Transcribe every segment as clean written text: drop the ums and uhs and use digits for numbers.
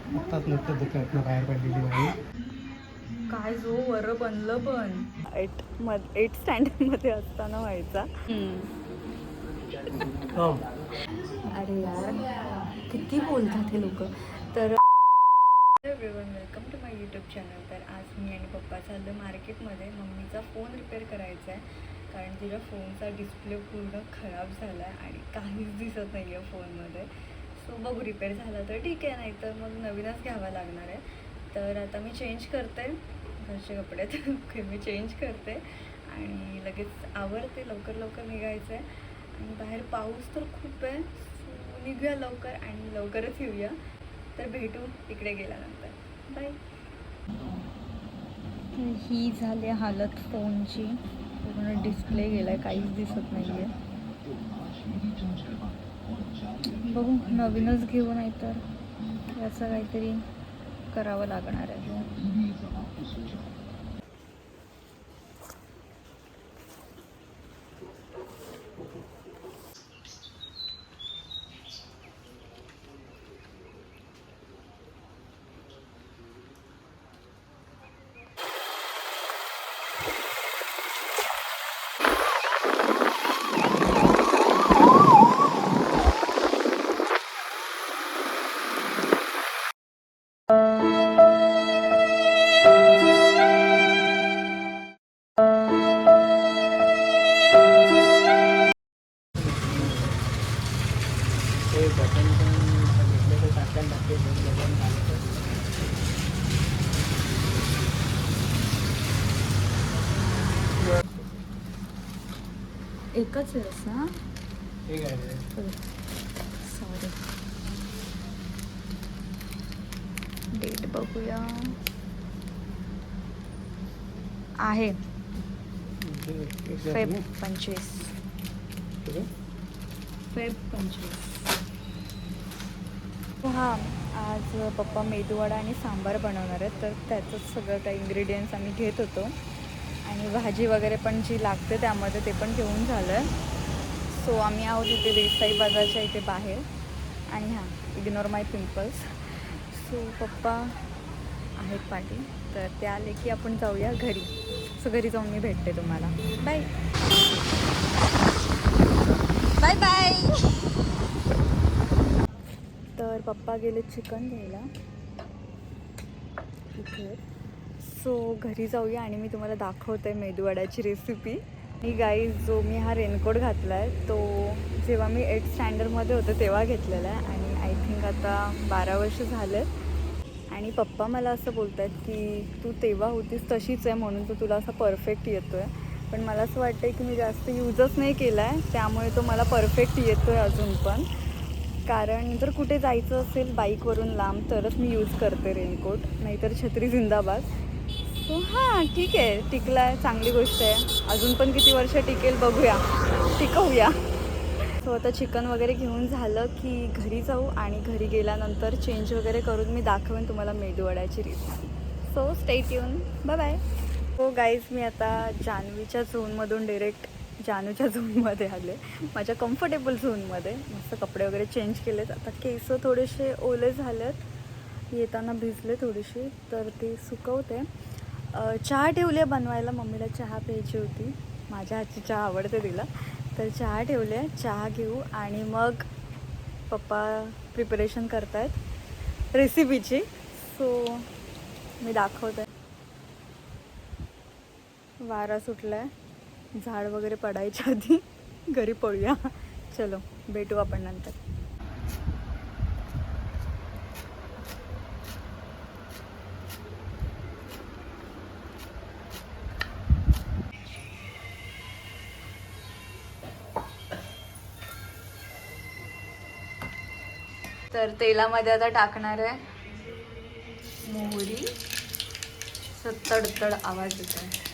आत्ताच नुकतं दुकानातनं बाहेर पडलेली बाई. काय जो वर बनलं पण एट स्टँडर्डमध्ये असताना व्हायचा. अरे यार किती बोलतात हे लोक. तर everyone welcome to my YouTube channel. तर आज मी आणि पप्पा चाललो मार्केटमध्ये. मम्मीचा फोन रिपेअर करायचा आहे कारण तिच्या फोनचा डिस्प्ले पूर्ण खराब झाला आहे आणि काहीच दिसत नाही आहे फोनमध्ये. सो बघू रिपेअर झाला तर ठीक आहे, नाही तर मग नवीनच घ्यावा लागणार आहे. तर आता मी चेंज करते घरचे कपडे. तर मी चेंज करते आणि लगेच आवरते. लवकर निघायचं आहे आणि बाहेर पाऊस तर खूप आहे. सो निघूया लवकर आणि लवकरच येऊया. तर भेटू तिकडे गेल्यानंतर. बाय. ही झाली हालत फोनची. पूर्ण डिस्प्ले गेला आहे, काहीच दिसत नाही आहे. बघू नवीनच घेऊ, नाही तर याचं काहीतरी करावं लागणार आहे. एकच आहे असं. सॉरी, डेट बघूया. आहे फेब 25. फेब 25. हां, आज पप्पा मेदूवडा आणि सांबार बनवणार आहेत. तर त्याचंच सगळं काही इन्ग्रेडियंट्स आम्ही घेत होतो आणि भाजी वगैरे पण जी लागते त्यामध्ये ते पण घेऊन झालं आहे. सो आम्ही आहोत इथे देसाई बाजारच्या इथे बाहेर. आणि हां, इग्नोर माय पिंपल्स. सो पप्पा आहेत पाठी, तर ते आले की आपण जाऊया घरी. सो घरी जाऊन मी भेटते तुम्हाला. Bye bye bye. तर पप्पा गेले चिकन घ्यायला इथे. सो घरी जाऊया आणि मी तुम्हाला दाखवते मेदूवड्याची रेसिपी. आणि गाईज, जो मी हा रेनकोट घातला आहे तो जेव्हा मी 8th स्टँडर्डमध्ये होते तेव्हा घेतलेला आहे आणि आय थिंक आता 12 वर्ष झाले. आणि पप्पा मला असं बोलत आहेत की तू तेव्हा होतीस तशीच आहे म्हणून तो तुला असा परफेक्ट येतो आहे. पण मला असं वाटतं आहे की मी जास्त यूजच नाही केला आहे, त्यामुळे तो मला परफेक्ट येतो आहे अजून पण. कारण जर कुठे जायचं असेल बाईकवरून लांब तरच मी यूज करते रेनकोट, नाहीतर छत्री जिंदाबाद. सो हां, ठीक आहे, टिकला आहे, चांगली गोष्ट आहे. अजून पण किती वर्ष टिकेल बघूया, टिकवूया. सो आता चिकन वगैरे घेऊन झालं की घरी जाऊ आणि घरी गेल्यानंतर चेंज वगैरे करून मी दाखवेन तुम्हाला मेदूवड्याची recipe. So stay tune. Bye bye. हो गाईज, मी आता जान्हवीच्या झोनमधून डायरेक्ट जानूच्या झोनमध्ये आले, माझ्या कम्फर्टेबल झोनमध्ये. मस्त कपडे वगैरे चेंज केलेत. आता केस थोडेसे ओले झालेत, येताना भिजले थोडीशी, तर ते सुकवते. चहा ठेवली आहे बनवायला. मम्मीला चहा प्यायची होती, माझ्या हातची चहा आवडते तिला, तर चहा ठेवले आहे. चहा घेऊ आणि मग पप्पा प्रिपरेशन करत आहेत रेसिपीची. सो मी दाखवते. वारा सुटला आहे, झाड वगैरे पडायच्या आधी घरी पळूया. चलो भेटू आपण नंतर. तर तेलामध्ये आता टाकणार आहे मोहरी. तडतड आवाज येतो आहे.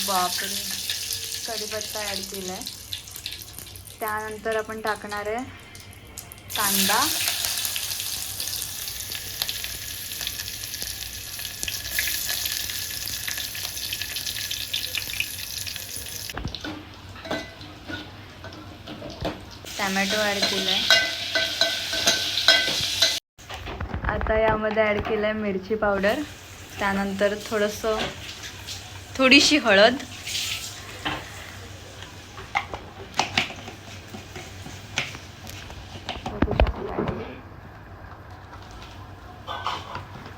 बापरे, कढीपत्ता ॲड केला आहे. त्यानंतर आपण टाकणार आहे कांदा. टॅमॅटो ॲड केला आहे. आता यामध्ये ॲड केलं आहे मिरची पावडर, त्यानंतर थोडीशी हळद,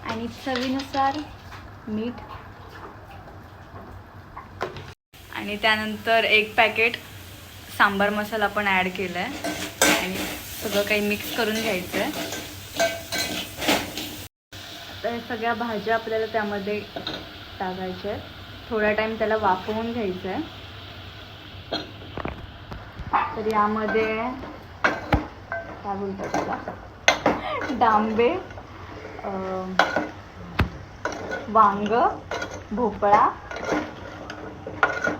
आणि चवीनुसार मीठ, आणि त्यानंतर 1 पॅकेट सांबार मसाला पण ॲड केला आहे आणि सगळं काही मिक्स करून घ्यायचं आहे. तर सगळ्या भाज्या आपल्याला त्यामध्ये टाकायच्या आहेत. थोडा टाईम त्याला वाफवून घ्यायचं आहे. तर यामध्ये काय बोलतात त्याला, डांबे, वांग, भोपळा,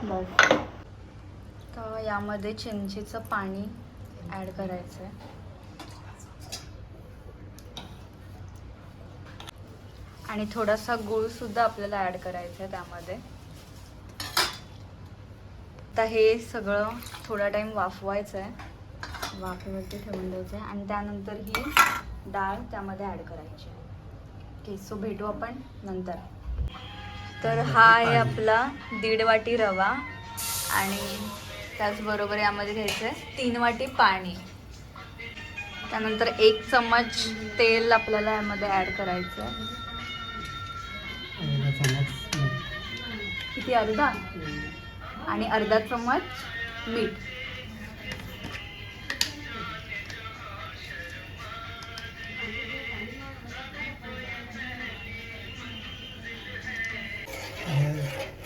बस. तर यामध्ये चिंचेचं पाणी ॲड करायचं आहे. आणि थोडासा गूळसुद्धा आपल्याला ॲड करायचा आहे त्यामध्ये. आता हे सगळं थोडा टाईम वाफवायचं आहे, वाफेवरती ठेवून द्यायचं आहे आणि त्यानंतर ही डाळ त्यामध्ये ॲड करायची आहे. ओके, सो भेटू आपण नंतर. तर हा आहे आपला 1.5 वाटी रवा आणि त्याचबरोबर यामध्ये घ्यायचं आहे 3 वाटी पाणी. त्यानंतर 1 चम्मच तेल आपल्याला यामध्ये ॲड करायचं आहे. किती, अर्धा, आणि अर्धा चम्मच मीठ.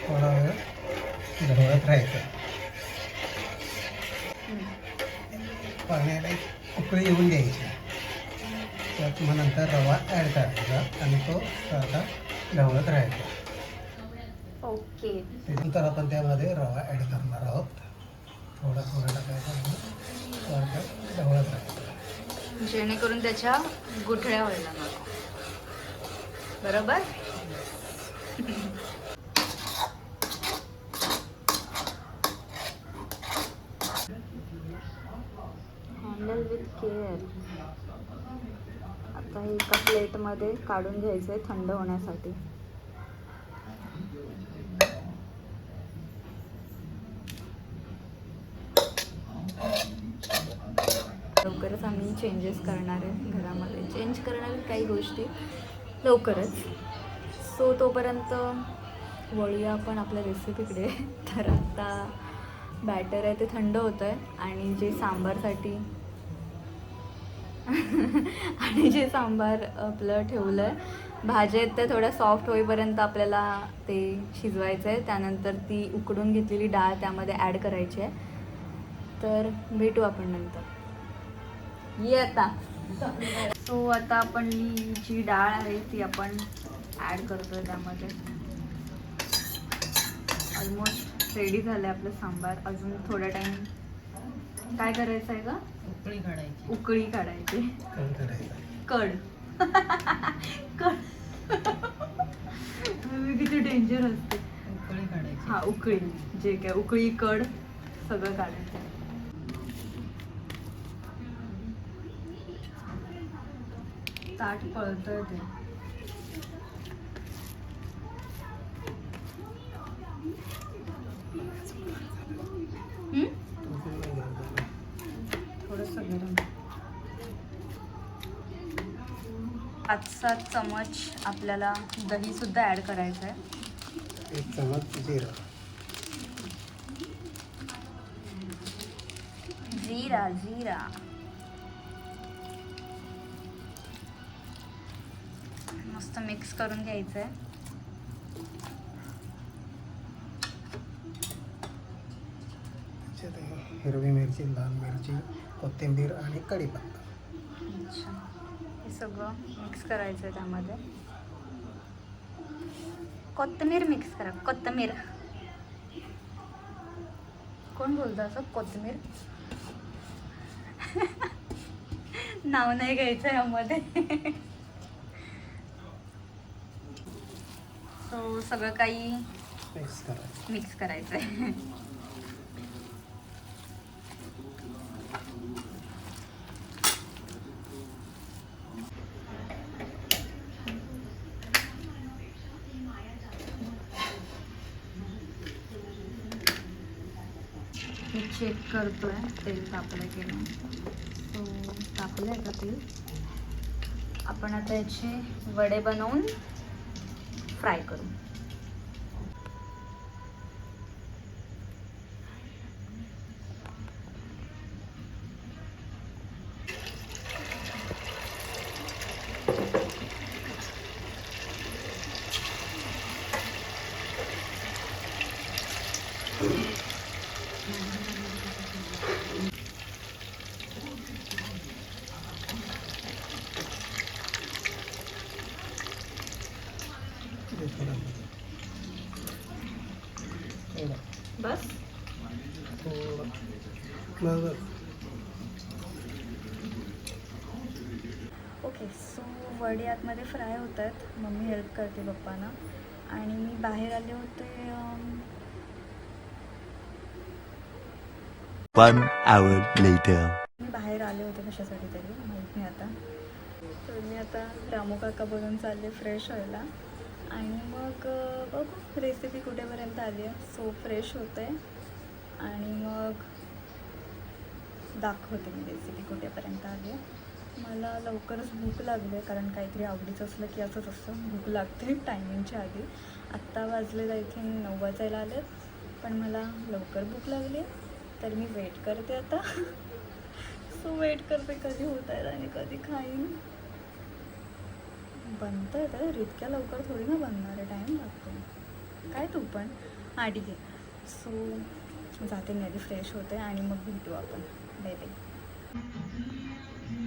थोडा वेळ ढवळत राहायचं. पाण्याला उकळी येऊन द्यायची. त्यात मग नंतर रवा ॲड करायचा आणि तो आता ढवळत राहायचा. ओके. त्यानंतर आपण त्यामध्ये रवा ॲड करणार आहोत. थोडा टाकायचा आणि ढवळत राहायचं, जेणेकरून त्याच्या गुठळ्या व्हायला नको. बरोबर. Handle with care. आता हे एका प्लेटमध्ये काढून घ्यायचं आहे थंड होण्यासाठी. लवकरच आम्ही चेंजेस करणार आहे घरामध्ये. चेंज करणार काही गोष्टी लवकरच. सो तोपर्यंत वळूया आपण आपल्या रेसिपीकडे. तर आता बॅटर आहे ते थंड होतं आहे आणि जे सांबारसाठी आपलं ठेवलं आहे, भाज्या आहेत त्या थोड्या सॉफ्ट होईपर्यंत आपल्याला ते शिजवायचं आहे. त्यानंतर ती उकडून घेतलेली डाळ त्यामध्ये ॲड करायची आहे. तर भेटू आपण नंतर. ये आता. सो आता आपण जी डाळ आहे ती आपण ॲड करतोय त्यामध्ये. ऑलमोस्ट रेडी झालं आहे आपलं सांबार. अजून थोडा टाईम काय करायचं आहे का? उकळी काढायची. कड. किती डेंजर असते. उकळी काढायची. हा, उकळी, जे काय उकळी, कड सगळं काढायचं. ताट पळतंय ते. थोडंसं गरम. 5-7 चमच आपल्याला दही सुद्धा ॲड करायचं आहे. 1 चमच जिरा. जीरा मस्त मिक्स करून घ्यायचं आहे. हिरवी मिरची, लाल मिरची, कोथिंबीर आणि कढीपत्ता. अच्छा, हे सगळं मिक्स करायचं आहे त्यामध्ये. कोथिंबीर मिक्स करा. कोथिंबीर कोण बोलतं असं? कोथिंबीर नाव नाही घ्यायचं यामध्ये. सो सगळं काही मिक्स करायचं आहे. मी चेक करतोय तेल तापलं की नाही. सो तापलं आहे का तेल. आपण आता याचे वडे बनवून फ्राय करू. बस ओके. सो वडे आतमध्ये फ्राय होत आहेत. मम्मी हेल्प करते पप्पांना. आणि मी बाहेर आले होते 1 hour later. मी बाहेर आले होते कशासाठी तरी माहीत नाही आता. तर मी आता रामू काका बघून चालले फ्रेश व्हायला. आणि मग बघू रेसिपी कुठेपर्यंत आली आहे. सो फ्रेश होते आणि मग दाखवते मी रेसिपी कुठेपर्यंत आली आहे. मला लवकरच भूक लागली आहे कारण काहीतरी आवडीचं असलं की असंच असतं, भूक लागते टायमिंगच्या आधी. आत्ता वाजलेला इथे 9 वाजायला आलेत, पण मला लवकर भूक लागली आहे तर मी वेट करते आता. सो वेट करते कधी होत आहेत आणि कधी खाईन. बनतं आहे तर इतक्या लवकर थोडी ना बनणार आहे, टाईम लागतो. काय तू पण हां ठीक आहे. सो जाते मी आधी फ्रेश होते आणि मग भेटू आपण. Bye bye.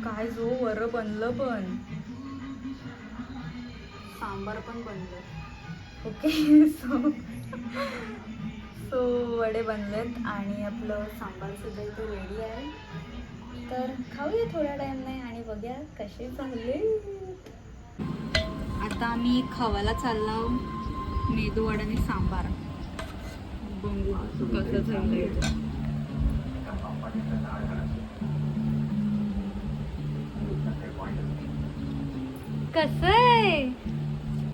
काय जो वरं बनलं, पण सांबार पण बनलं. ओके. सो वडे बनलेत आणि आपलं सांबारसुद्धा इथे रेडी आहे. तर खाऊया थोड्या टाईमने आणि बघूया कसे झाले. आता आम्ही खावायला चाललो मेदू वडा आणि सांबार. बघू कसं झालं. कसं आहे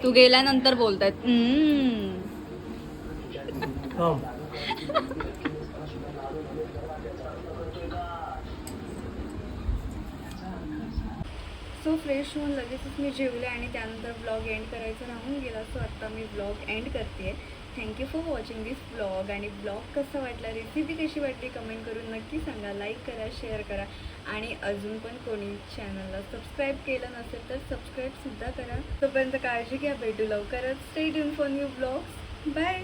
तू गेल्यानंतर बोलतायत. सो फ्रेश होऊन लगेचच मी जेवले आणि त्यानंतर ब्लॉग एंड करायचं राहून गेला. सो आत्ता मी ब्लॉग एंड करते. Thank you for watching this blog. आणि ब्लॉग कसा वाटला, रेसिपी कशी वाटली कमेंट करून नक्की सांगा. लाईक करा, शेअर करा आणि अजून पण कोणी चॅनलला सबस्क्राईब केलं नसेल तर सबस्क्राईबसुद्धा करा. तोपर्यंत काळजी घ्या. भेटू लवकरच. Stay tune for new blogs. Bye.